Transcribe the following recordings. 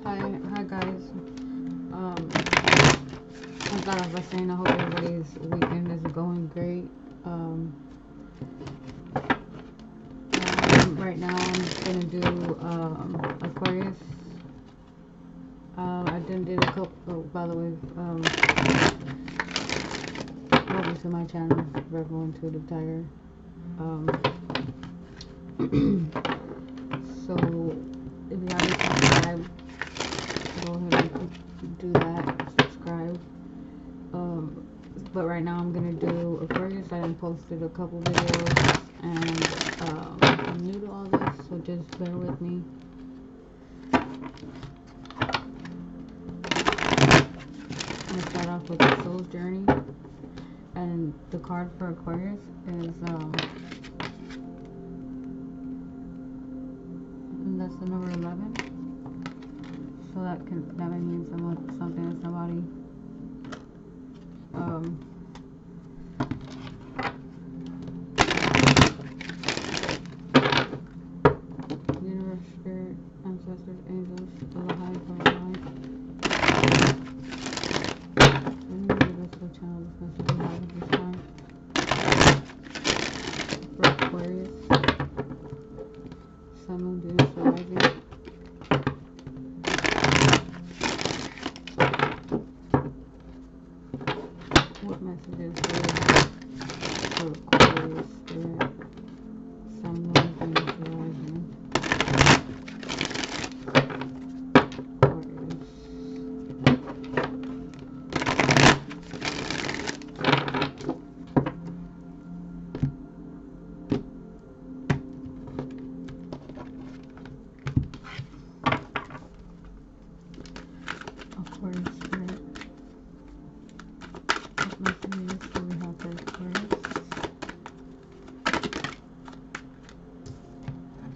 Hi guys. Um, I thought I was saying I hope everybody's weekend is going great. Um, right now I'm just gonna do Aquarius. I didn't did a couple. Oh, by the way, welcome to my channel, Rebel Intuitive Tiger. Um, so if you haven't subscribed, go ahead and do that. Subscribe. Um, but right now I'm gonna do Aquarius. I done posted a couple videos, and I'm new to all this, so just bear with me. I'm gonna start off with the soul's journey, and the card for Aquarius is and that's the number 11. So that may mean something to somebody. Um, Universe, spirit, ancestors, angels, the high power. Channel this message we have this time for Aquarius, Sun, Moon, Venus, rising. What messages do we have for Aquarius, spirit, Sun, Moon, Venus, rising? Aquarius. Aquarius spirit. What messages do we have for Aquarius?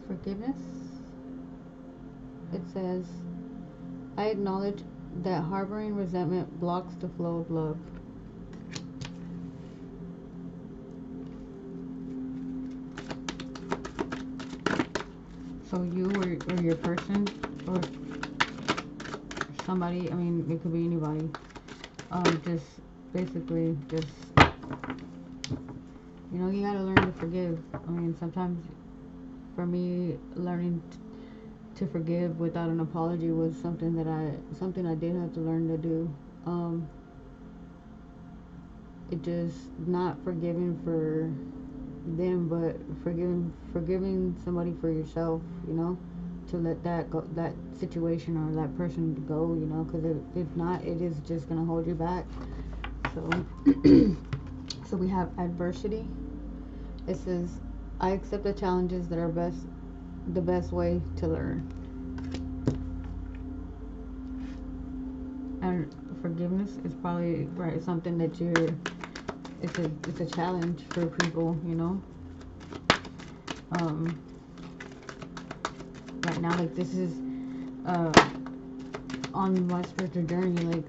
Forgiveness. It says, I acknowledge that harboring resentment blocks the flow of love. So you or your person or somebody, I mean, it could be anybody, just basically just, you gotta learn to forgive. I mean, sometimes for me, learning to forgive without an apology was something I did have to learn to do. It just not forgiving for them, but forgiving somebody for yourself, to let that go, that situation or that person go, because if not, it is just gonna hold you back. So, so we have adversity. It says, I accept the challenges that are the best way to learn. And forgiveness is probably right something that it's a challenge for people, right now, like, this is uh on my spiritual journey, like,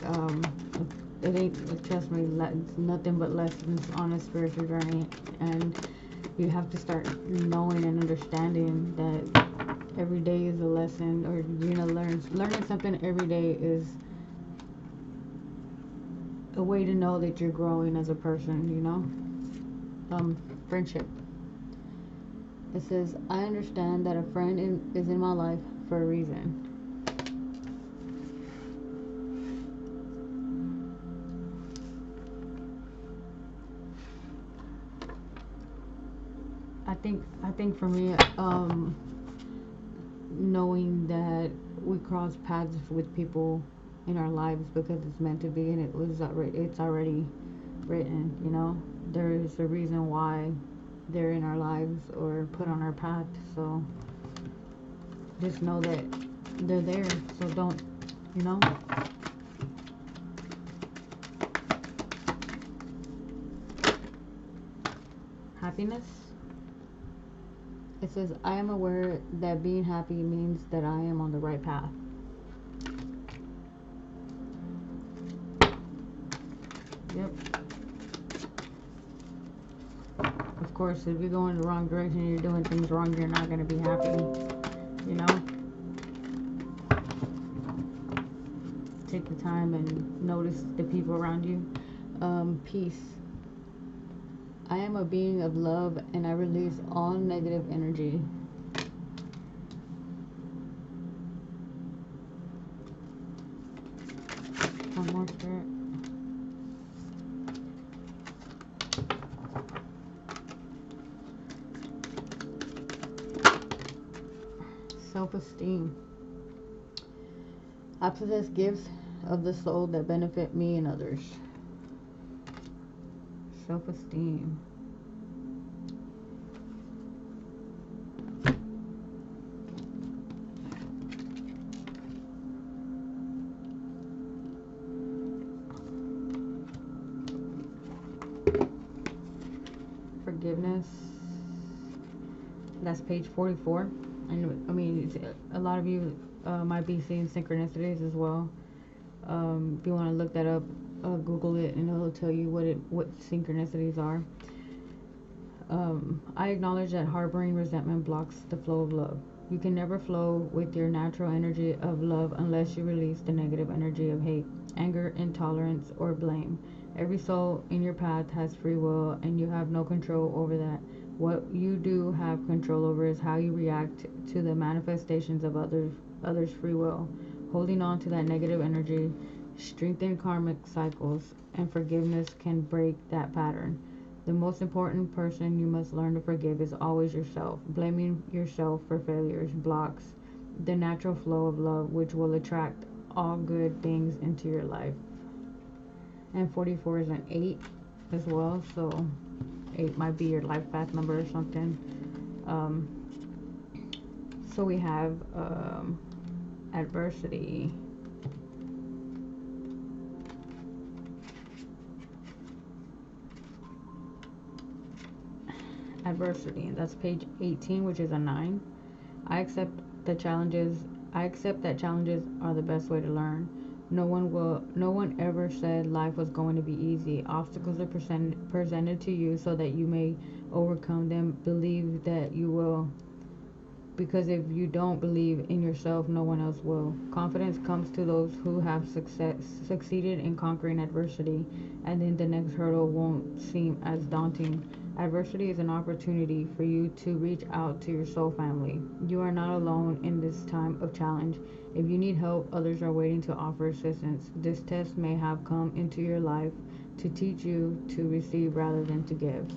it ain't, trust me, it's nothing but lessons on a spiritual journey, and you have to start knowing and understanding that every day is a lesson, or learning something every day is a way to know that you're growing as a person, friendship. It says, I understand that a friend is in my life for a reason. I think for me, knowing that we cross paths with people in our lives because it's meant to be, and it's already written, there is a reason why they're in our lives or put on our path. So just know that they're there. So don't, you know. Happiness. It says, I am aware that being happy means that I am on the right path. Yep. Of course, if you're going the wrong direction and you're doing things wrong, you're not going to be happy, you know? Take the time and notice the people around you. Peace. I am a being of love and I release all negative energy. One more spirit. Self-esteem. I possess gifts of the soul that benefit me and others. Self-esteem. Forgiveness. That's page 44. And I mean, a lot of you might be seeing synchronicities as well. If you want to look that up, Google it, and it'll tell you what synchronicities are. I acknowledge that harboring resentment blocks the flow of love. You can never flow with your natural energy of love unless you release the negative energy of hate, anger, intolerance, or blame. Every soul in your path has free will, and you have no control over that. What you do have control over is how you react to the manifestations of others' free will. Holding on to that negative energy strengthens karmic cycles, and forgiveness can break that pattern. The most important person you must learn to forgive is always yourself. Blaming yourself for failures blocks the natural flow of love, which will attract all good things into your life. And 44 is an 8 as well, so 8 might be your life path number or something. So we have adversity. Adversity, and that's page 18, which is a 9. I accept the challenges. I accept that challenges are the best way to learn. No one ever said life was going to be easy. Obstacles are presented to you so that you may overcome them. Believe that you will, because if you don't believe in yourself, no one else will. Confidence comes to those who have succeeded in conquering adversity, and then the next hurdle won't seem as daunting. Adversity is an opportunity for you to reach out to your soul family. You are not alone in this time of challenge. If you need help, others are waiting to offer assistance. This test may have come into your life to teach you to receive rather than to give.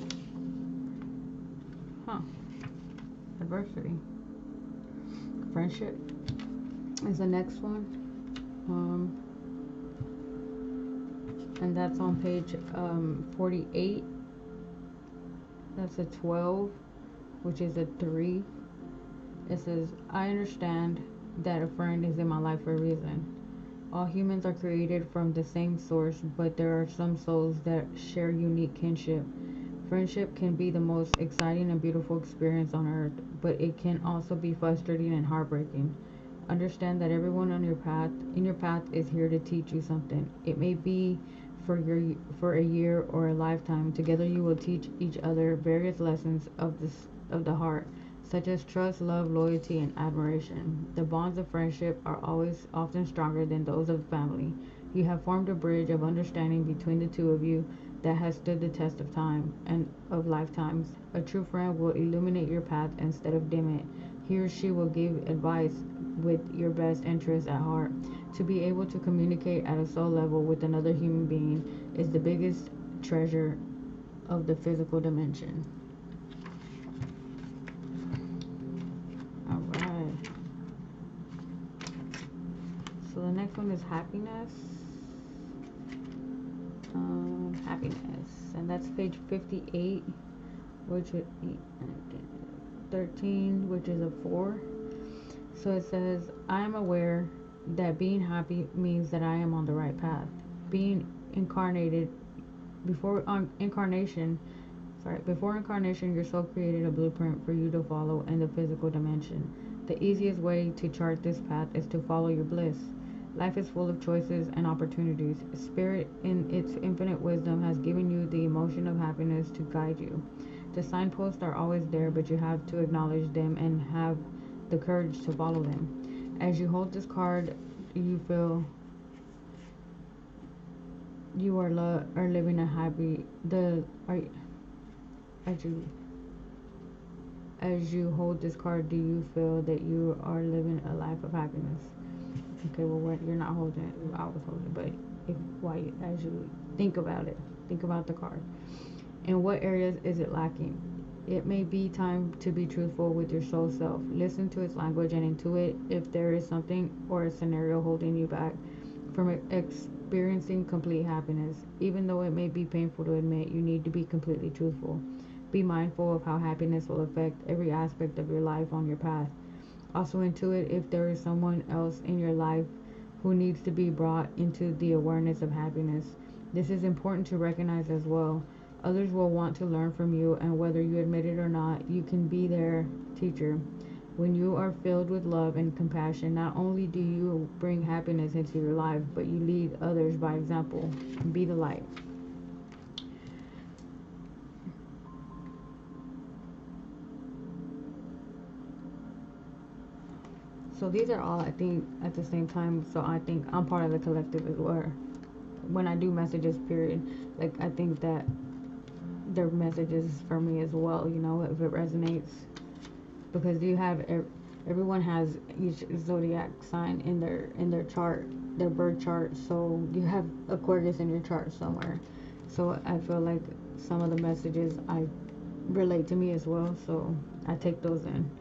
Adversity. Friendship is the next one. And that's on page 48. That's a 12, which is a 3. It says, I understand that a friend is in my life for a reason. All humans are created from the same source, but there are some souls that share unique kinship. Friendship can be the most exciting and beautiful experience on earth, but it can also be frustrating and heartbreaking. Understand that everyone on your path, is here to teach you something. It may be for a year or a lifetime. Together you will teach each other various lessons of the heart, such as trust, love, loyalty, and admiration. The bonds of friendship are often stronger than those of family. You have formed a bridge of understanding between the two of you that has stood the test of time and of lifetimes. A true friend will illuminate your path instead of dim it. He or she will give advice with your best interests at heart. To be able to communicate at a soul level with another human being is the biggest treasure of the physical dimension. Alright. So the next one is happiness. Happiness. And that's page 58, which is 13, which is a 4. So it says, I am aware that being happy means that I am on the right path. Being incarnated, before incarnation, your soul created a blueprint for you to follow in the physical dimension. The easiest way to chart this path is to follow your bliss. Life is full of choices and opportunities. Spirit, in its infinite wisdom, has given you the emotion of happiness to guide you. The signposts are always there, but you have to acknowledge them and have the courage to follow them. As you hold this card, you feel you are living a happy the are as you as you hold this card, do you feel that you are living a life of happiness? Okay, well, what you're not holding it, I was holding it, but if why as you think about the card. In what areas is it lacking? It may be time to be truthful with your soul self. Listen to its language and intuit if there is something or a scenario holding you back from experiencing complete happiness. Even though it may be painful to admit, you need to be completely truthful. Be mindful of how happiness will affect every aspect of your life on your path. Also, intuit if there is someone else in your life who needs to be brought into the awareness of happiness. This is important to recognize as well. Others will want to learn from you, and whether you admit it or not, you can be their teacher. When you are filled with love and compassion, not only do you bring happiness into your life, but you lead others by example. Be the light. So these are all, I think, at the same time. So I think I'm part of the collective as well. When I do messages, period, like I think that they're messages for me as well. You know, if it resonates, because you have everyone has each zodiac sign in their chart, their birth chart. So you have Aquarius in your chart somewhere. So I feel like some of the messages I relate to me as well. So I take those in.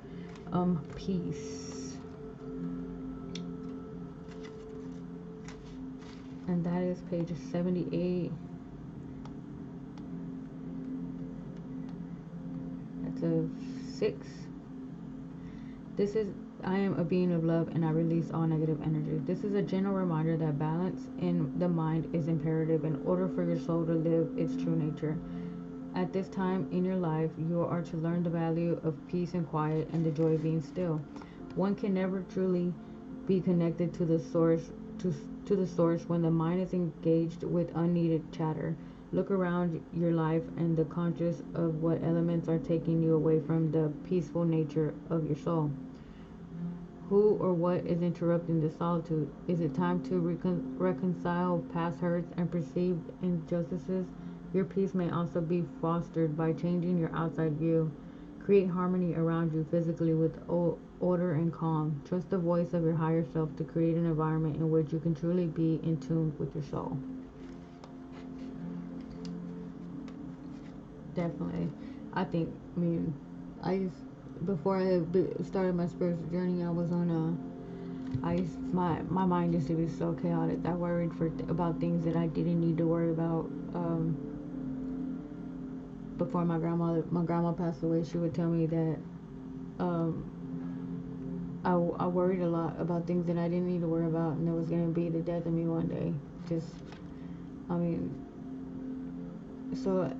Peace. And that is page 78. That's a 6. This is I am a being of love and I release all negative energy. This is a gentle reminder that balance in the mind is imperative in order for your soul to live its true nature. At this time in your life, you are to learn the value of peace and quiet and the joy of being still. One can never truly be connected to the source to the source when the mind is engaged with unneeded chatter. Look around your life and the conscious of what elements are taking you away from the peaceful nature of your soul. Who or what is interrupting the solitude? Is it time to reconcile past hurts and perceived injustices? Your peace may also be fostered by changing your outside view. Create harmony around you physically with order and calm. Trust the voice of your higher self to create an environment in which you can truly be in tune with your soul. Definitely. I mean, I used, before I started my spiritual journey, I was on my mind used to be so chaotic. I worried about things that I didn't need to worry about. Before my grandma passed away, she would tell me that um, I worried a lot about things that I didn't need to worry about, and it was gonna be the death of me one day. Just, I mean, so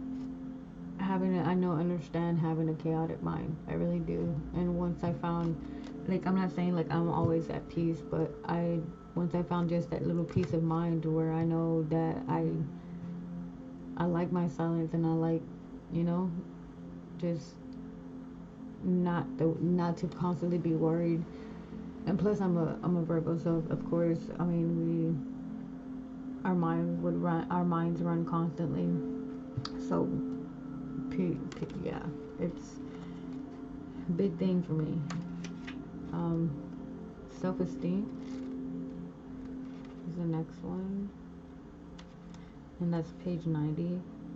I know understand having a chaotic mind. I really do. And once I found, like, I'm not saying like I'm always at peace, but once I found just that little peace of mind where I know that I like my silence, and I like, you know, just not to constantly be worried. And plus I'm a Virgo, so of course, I mean, our minds run constantly. So yeah, it's a big thing for me. um Self-esteem is the next one, and that's page 90.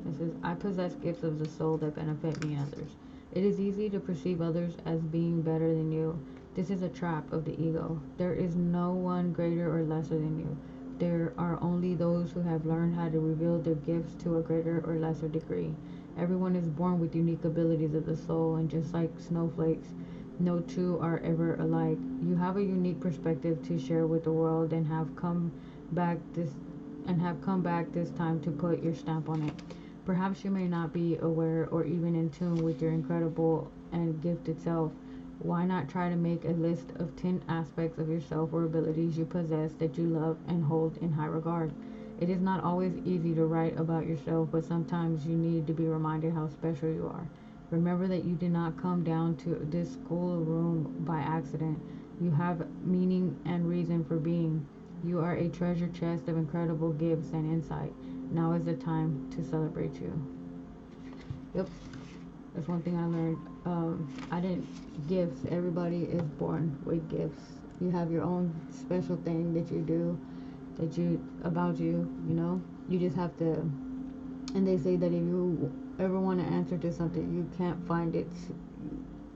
It says, I possess gifts of the soul that benefit me and others. It is easy to perceive others as being better than you. This is a trap of the ego. There is no one greater or lesser than you. There are only those who have learned how to reveal their gifts to a greater or lesser degree. Everyone is born with unique abilities of the soul, and just like snowflakes, no two are ever alike. You have a unique perspective to share with the world, and back this have come back this time to put your stamp on it. Perhaps you may not be aware or even in tune with your incredible and gifted self. Why not try to make a list of 10 aspects of yourself or abilities you possess that you love and hold in high regard? It is not always easy to write about yourself, but sometimes you need to be reminded how special you are. Remember that you did not come down to this schoolroom by accident. You have meaning and reason for being. You are a treasure chest of incredible gifts and insight. Now is the time to celebrate you. Yep, that's one thing I learned. I didn't gifts. Everybody is born with gifts. You have your own special thing that you do, that you about you. You know, you just have to. And they say that if you ever want to answer to something, you can't find it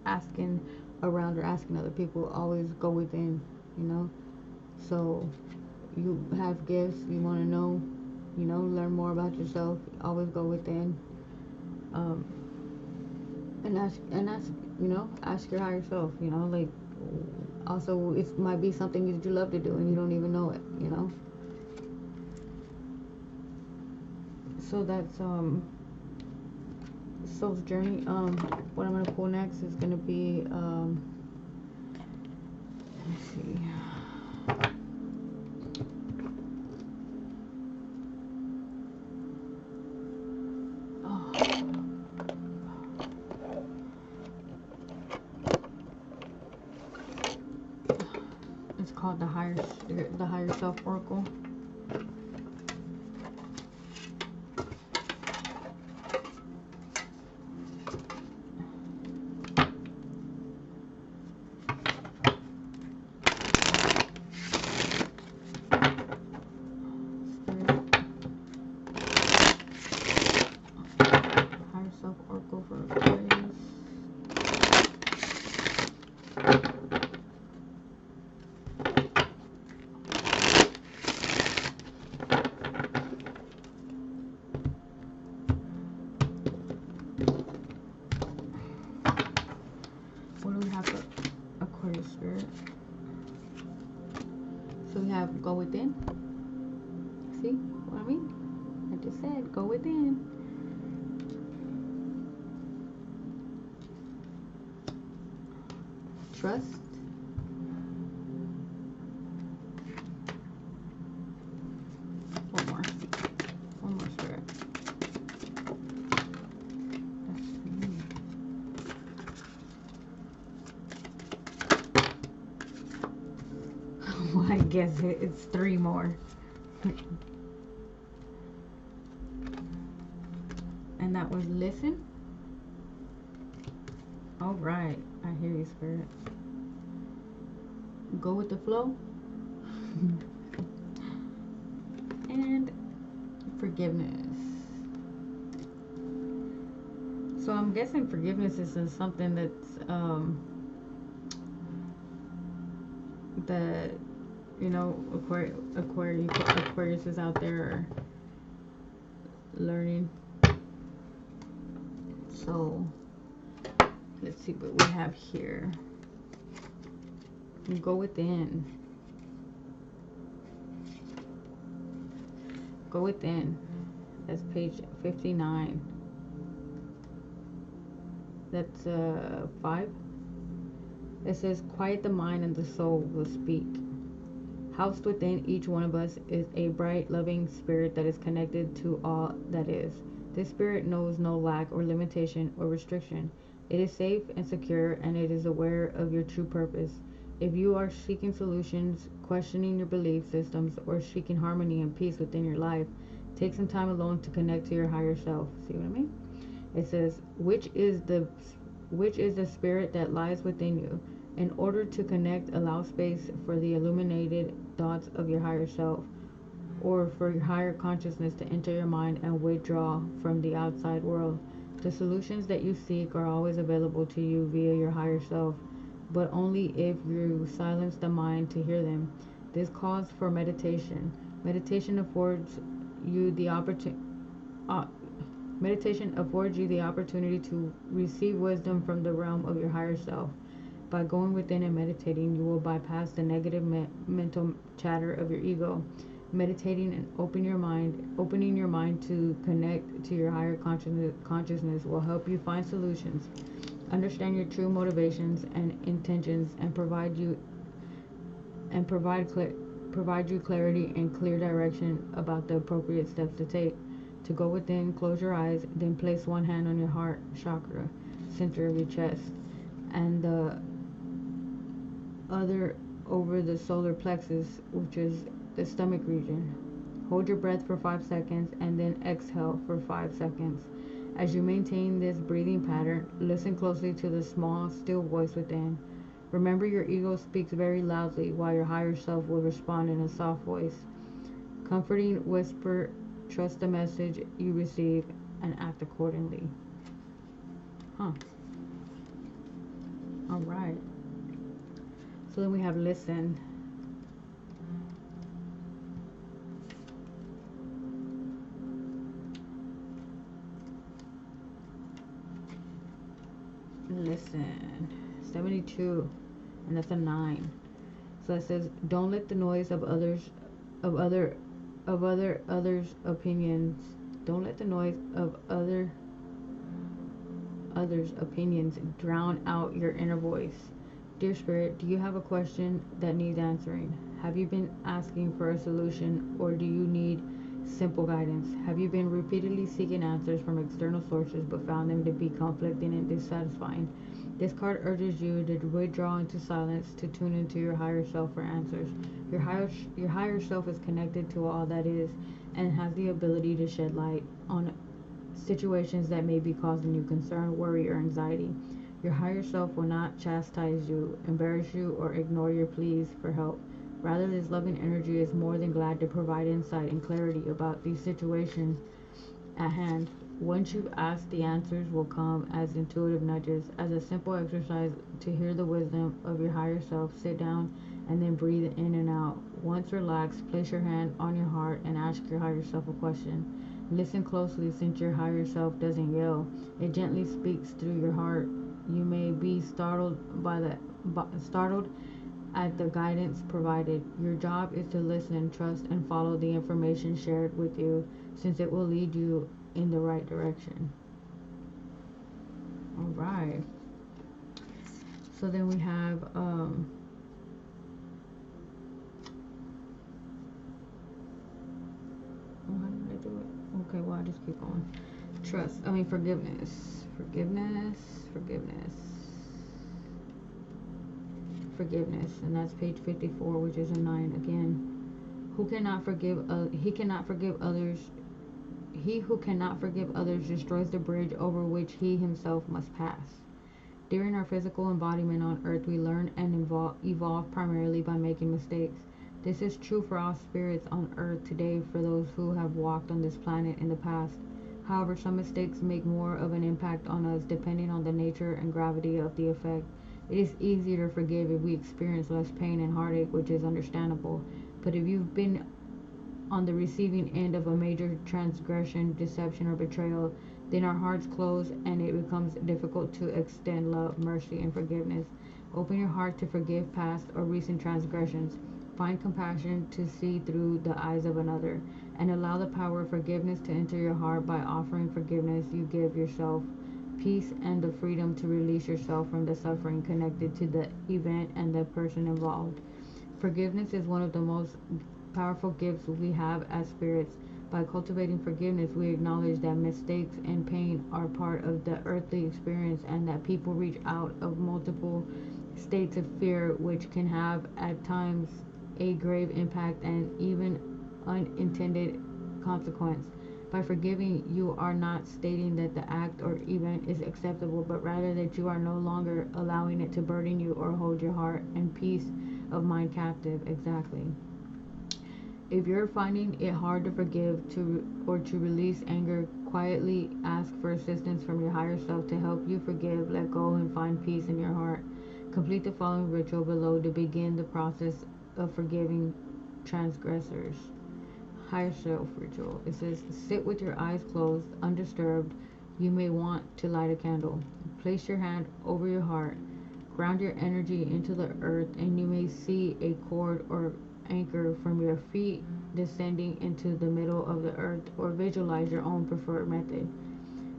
asking around or asking other people. Always go within. You know, so you have gifts. You want to know. You know, learn more about yourself. Always go within. Um, and ask, you know, ask your higher self, you know, like, also it might be something that you love to do and you don't even know it, you know. So that's soul's journey. What I'm gonna pull next is gonna be let's see. Oh, it's called the higher self oracle. Higher self oracle for Aquarius. What do we have for Aquarius spirit? So we have go within. See what I mean? I just said go within. Trust. One more. One more spirit. That's me. Well, I guess it's three more. And that was listen. All right, I hear you, spirit. Go with the flow. And forgiveness. So I'm guessing forgiveness is something that's that, you know, Aquarius is out there learning. So let's see what we have here. Go within. Go within. That's page 59. That's 5. It says, quiet the mind and the soul will speak. Housed within each one of us is a bright, loving spirit that is connected to all that is. This spirit knows no lack or limitation or restriction. It is safe and secure, and it is aware of your true purpose. If you are seeking solutions, questioning your belief systems, or seeking harmony and peace within your life, take some time alone to connect to your higher self. See what I mean? It says, which is the spirit that lies within you. In order to connect, allow space for the illuminated thoughts of your higher self, or for your higher consciousness to enter your mind and withdraw from the outside world. The solutions that you seek are always available to you via your higher self, but only if you silence the mind to hear them. This calls for meditation. Meditation affords you the opportunity to receive wisdom from the realm of your higher self. By going within and meditating, you will bypass the negative mental chatter of your ego. Meditating and opening your mind to connect to your higher consciousness will help you find solutions, understand your true motivations and intentions, and provide you clarity and clear direction about the appropriate steps to take. To go within, close your eyes, then place one hand on your heart chakra, center of your chest, and the other over the solar plexus, which is the stomach region. Hold your breath for 5 seconds and then exhale for 5 seconds. As you maintain this breathing pattern, listen closely to the small, still voice within. Remember, your ego speaks very loudly while your higher self will respond in a soft voice. Comforting whisper, trust the message you receive and act accordingly. Huh. All right. So then we have listen. Listen. 72. And that's a 9. So it says, don't let the noise of others opinions. Don't let the noise of others opinions drown out your inner voice. Dear Spirit, do you have a question that needs answering? Have you been asking for a solution, or do you need simple guidance? Have you been repeatedly seeking answers from external sources but found them to be conflicting and dissatisfying? This card urges you to withdraw into silence, to tune into your higher self for answers. Your higher self is connected to all that is and has the ability to shed light on situations that may be causing you concern, worry, or anxiety. Your higher self will not chastise you, embarrass you, or ignore your pleas for help. Rather, this loving energy is more than glad to provide insight and clarity about these situations at hand. Once you've asked, the answers will come as intuitive nudges, as a simple exercise to hear the wisdom of your higher self. Sit down and then breathe in and out. Once relaxed, place your hand on your heart and ask your higher self a question. Listen closely, since your higher self doesn't yell. It gently speaks through your heart. You may be startled at the guidance provided. Your job is to listen, trust, and follow the information shared with you, since it will lead you in the right direction. All right. So then we have how did I do it? Okay, well, I just keep going. Forgiveness. Forgiveness, and that's page 54, which is a 9 again. Who cannot forgive? He cannot forgive others. He who cannot forgive others destroys the bridge over which he himself must pass. During our physical embodiment on earth, we learn and evolve primarily by making mistakes. This is true for all spirits on earth today, for those who have walked on this planet in the past. However, some mistakes make more of an impact on us depending on the nature and gravity of the effect. It is easier to forgive if we experience less pain and heartache, which is understandable. But if you've been on the receiving end of a major transgression, deception, or betrayal, then our hearts close and it becomes difficult to extend love, mercy, and forgiveness. Open your heart to forgive past or recent transgressions. Find compassion to see through the eyes of another, and allow the power of forgiveness to enter your heart. By offering forgiveness, you give yourself peace and the freedom to release yourself from the suffering connected to the event and the person involved. Forgiveness is one of the most powerful gifts we have as spirits. By cultivating forgiveness, we acknowledge that mistakes and pain are part of the earthly experience, and that people reach out of multiple states of fear, which can have at times a grave impact and even unintended consequence. By forgiving, you are not stating that the act or event is acceptable, but rather that you are no longer allowing it to burden you or hold your heart and peace of mind captive. Exactly. If you're finding it hard to forgive or to release anger, quietly ask for assistance from your higher self to help you forgive, let go, and find peace in your heart. Complete the following ritual below to begin the process of forgiving transgressors. Higher self ritual. It says, sit with your eyes closed, undisturbed. You may want to light a candle. Place your hand over your heart. Ground your energy into the earth, and you may see a cord or anchor from your feet descending into the middle of the earth, or visualize your own preferred method.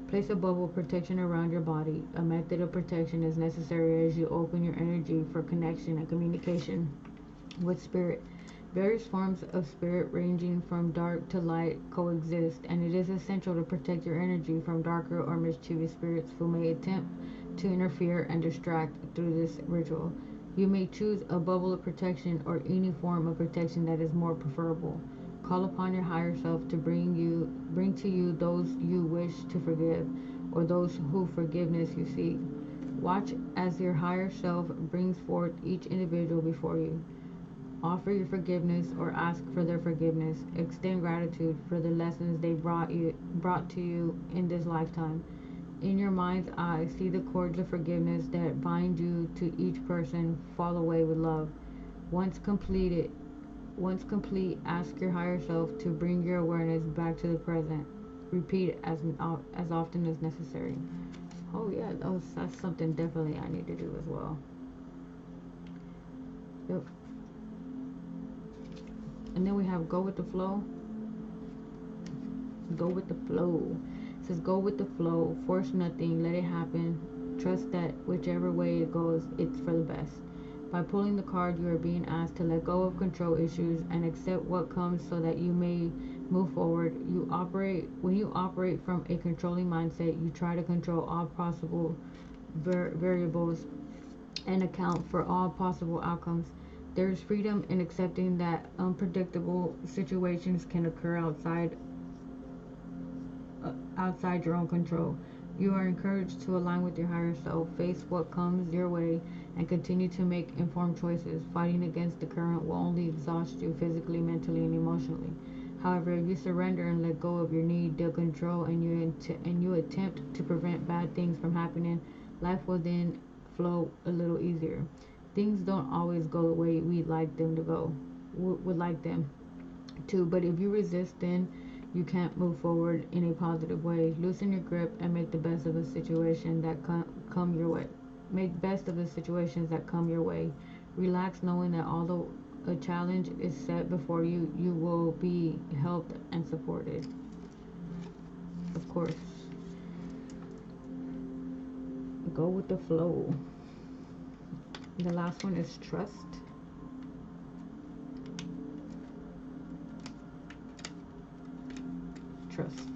Place a bubble of protection around your body. A method of protection is necessary as you open your energy for connection and communication with spirit. Various forms of spirit ranging from dark to light coexist, and it is essential to protect your energy from darker or mischievous spirits who may attempt to interfere and distract through this ritual. You may choose a bubble of protection or any form of protection that is more preferable. Call upon your higher self to bring to you those you wish to forgive, or those who forgiveness you seek. Watch as your higher self brings forth each individual before you. Offer your forgiveness or ask for their forgiveness. Extend gratitude for the lessons they brought to you in this lifetime. In your mind's eye, see the cords of forgiveness that bind you to each person fall away with love. Once completed, Once complete, ask your higher self to bring your awareness back to the present. Repeat it as often as necessary. Oh yeah, that's something definitely I need to do as well. Yep. And then we have go with the flow. Go with the flow. It says go with the flow. Force nothing. Let it happen. Trust that whichever way it goes, it's for the best. By pulling the card, you are being asked to let go of control issues and accept what comes so that you may move forward. When you operate from a controlling mindset, you try to control all possible variables and account for all possible outcomes. There is freedom in accepting that unpredictable situations can occur outside your own control. You are encouraged to align with your higher self, face what comes your way, and continue to make informed choices. Fighting against the current will only exhaust you physically, mentally, and emotionally. However, if you surrender and let go of your need to control and you attempt to prevent bad things from happening, life will then flow a little easier. Things don't always go the way we'd like them to go, would like them to, but if you resist, then you can't move forward in a positive way. Loosen your grip and make the best of the situation that come your way. Make best of the situations that come your way. Relax, knowing that although a challenge is set before you, you will be helped and supported. Of course, go with the flow. The last one is trust. Trust.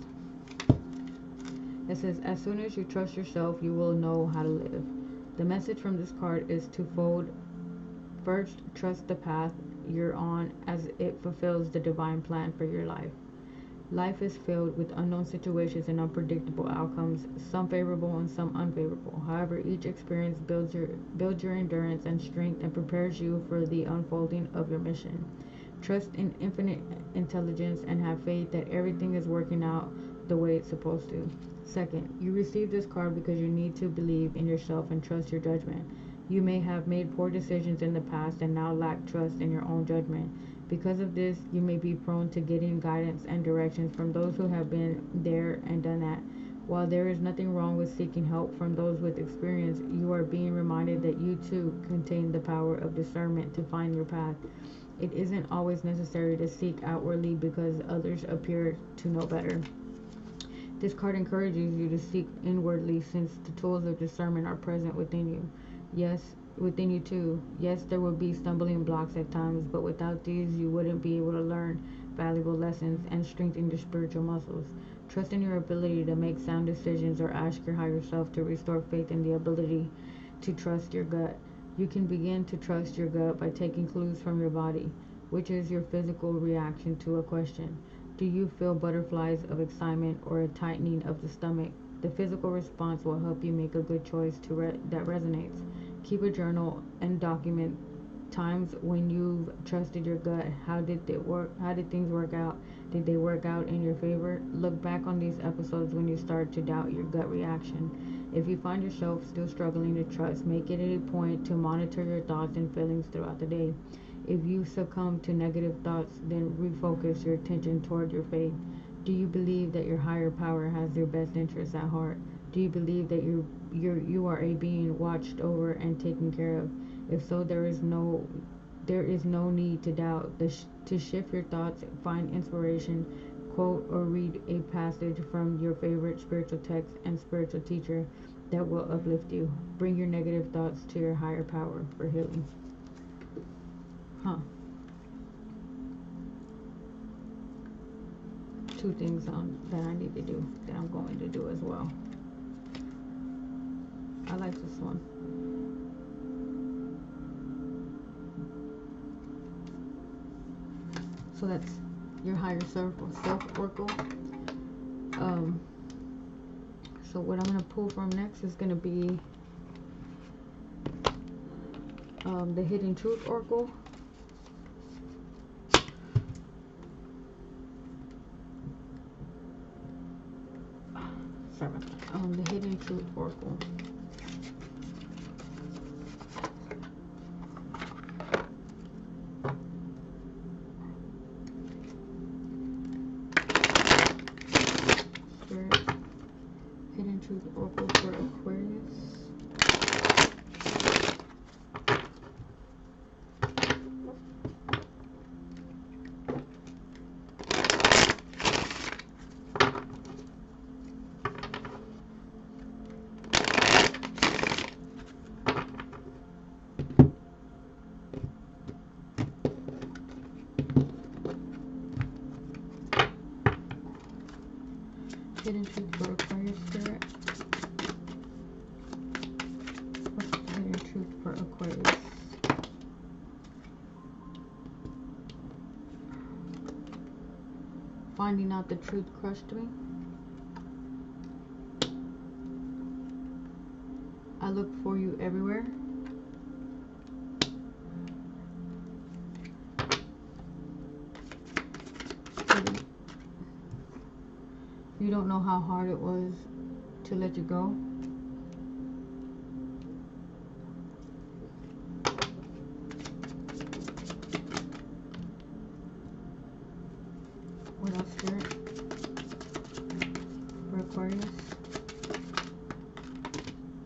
It says, as soon as you trust yourself, you will know how to live. The message from this card is twofold. First, trust the path you're on as it fulfills the divine plan for your life. Life is filled with unknown situations and unpredictable outcomes, some favorable and some unfavorable. However, each experience builds your endurance and strength and prepares you for the unfolding of your mission. Trust in infinite intelligence and have faith that everything is working out the way it's supposed to. Second, you receive this card because you need to believe in yourself and trust your judgment. You may have made poor decisions in the past and now lack trust in your own judgment. Because of this, you may be prone to getting guidance and directions from those who have been there and done that. While there is nothing wrong with seeking help from those with experience, you are being reminded that you too contain the power of discernment to find your path. It isn't always necessary to seek outwardly because others appear to know better. This card encourages you to seek inwardly since the tools of discernment are present within you. Yes, within you too. Yes, there will be stumbling blocks at times, but without these, you wouldn't be able to learn valuable lessons and strengthen your spiritual muscles. Trust in your ability to make sound decisions or ask your higher self to restore faith in the ability to trust your gut. You can begin to trust your gut by taking clues from your body, which is your physical reaction to a question. Do you feel butterflies of excitement or a tightening of the stomach? The physical response will help you make a good choice that resonates. Keep a journal and document times when you've trusted your gut. How did it work? How did things work out? Did they work out in your favor? Look back on these episodes when you start to doubt your gut reaction. If you find yourself still struggling to trust, make it a point to monitor your thoughts and feelings throughout the day. If you succumb to negative thoughts, then refocus your attention toward your faith. Do you believe that your higher power has your best interests at heart? Do you believe that you are a being watched over and taken care of? If so, there is no need to doubt. To shift your thoughts, find inspiration, quote or read a passage from your favorite spiritual text and spiritual teacher that will uplift you. Bring your negative thoughts to your higher power for healing. Two things that I need to do that I'm going to do as well. I like this one. So that's your higher self oracle. So what I'm going to pull from next is going to be the Hidden Truth Oracle. Sorry about that. The Hidden Truth Oracle. Spirit. Hidden Truth Oracle for Aquarius. Hidden Truth for Aquarius, Spirit. What's the Hidden Truth for Aquarius? Finding out the truth crushed me. I look for you everywhere. You don't know how hard it was to let you go. What else, Spirit? For Aquarius.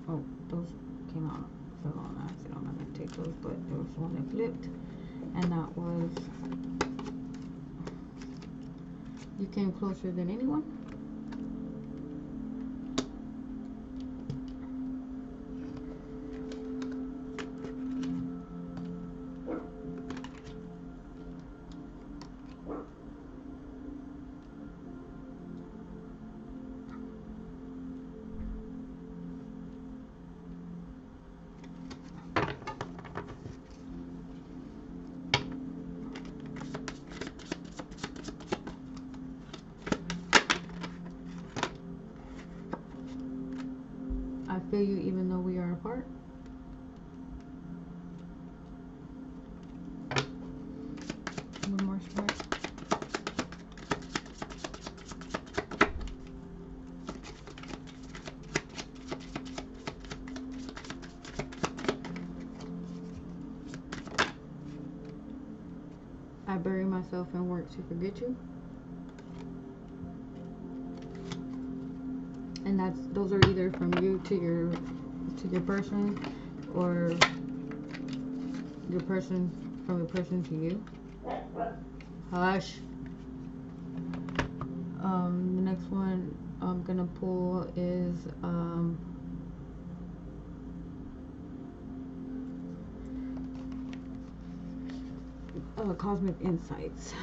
Oh, those came out. Fell on accident. I'm not going to take those, but there was one that flipped. And that was, you came closer than anyone. I feel you even though we are apart. One more spread. I bury myself in work to forget you. And those are either from you to your person, or your person from your person to you. Hush. The next one I'm gonna pull is Cosmic Insights.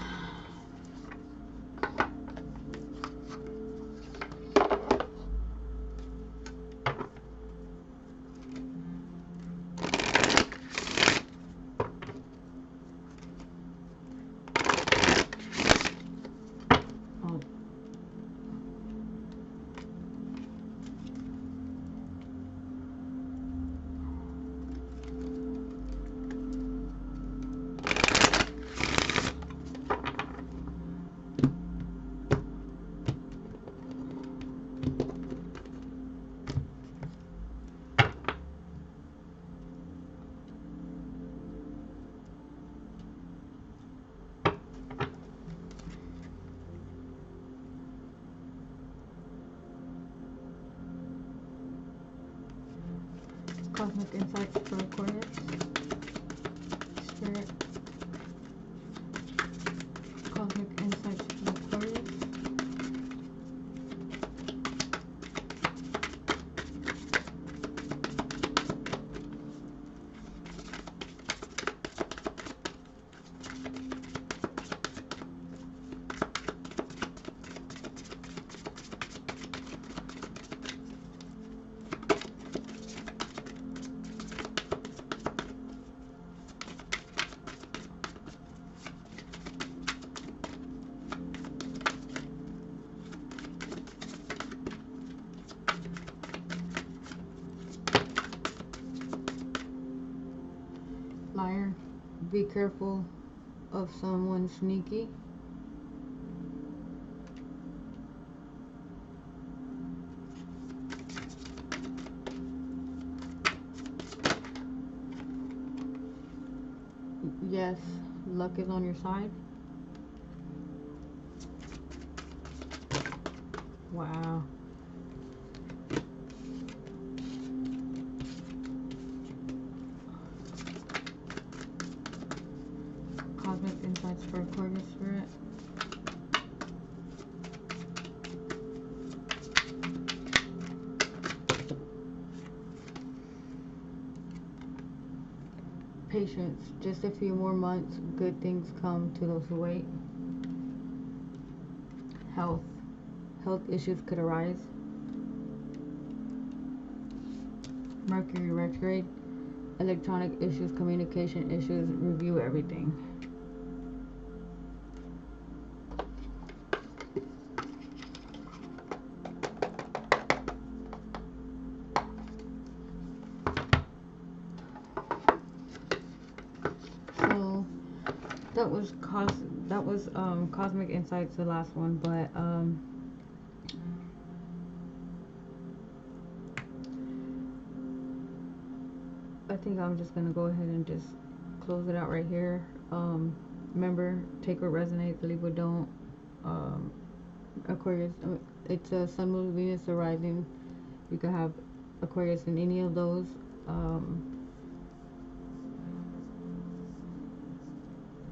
be careful of someone sneaky. Yes, luck is on your side. Wow. Cosmic insights for Aquarius spirit. Patience. Just a few more months. Good things come to those who wait. Health. Health issues could arise. Mercury retrograde. Electronic issues, communication issues. Review everything. So that was cosmic insights, the last one, but I think I'm just gonna go ahead and just close it out right here. Remember, take what resonates, leave what don't. Aquarius, it's a sun, moon, Venus, or rising. You can have Aquarius in any of those.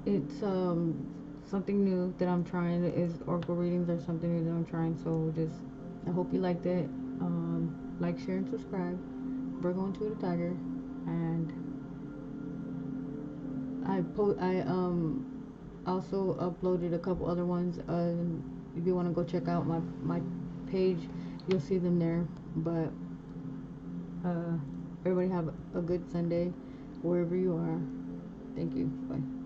It's something new that I'm trying. Is oracle readings are something new that I'm trying. So just, I hope you liked it. Like, share, and subscribe. We're going to the Tiger, and I also uploaded a couple other ones. If you want to go check out my page, you'll see them there. But everybody have a good Sunday wherever you are. Thank you. Bye.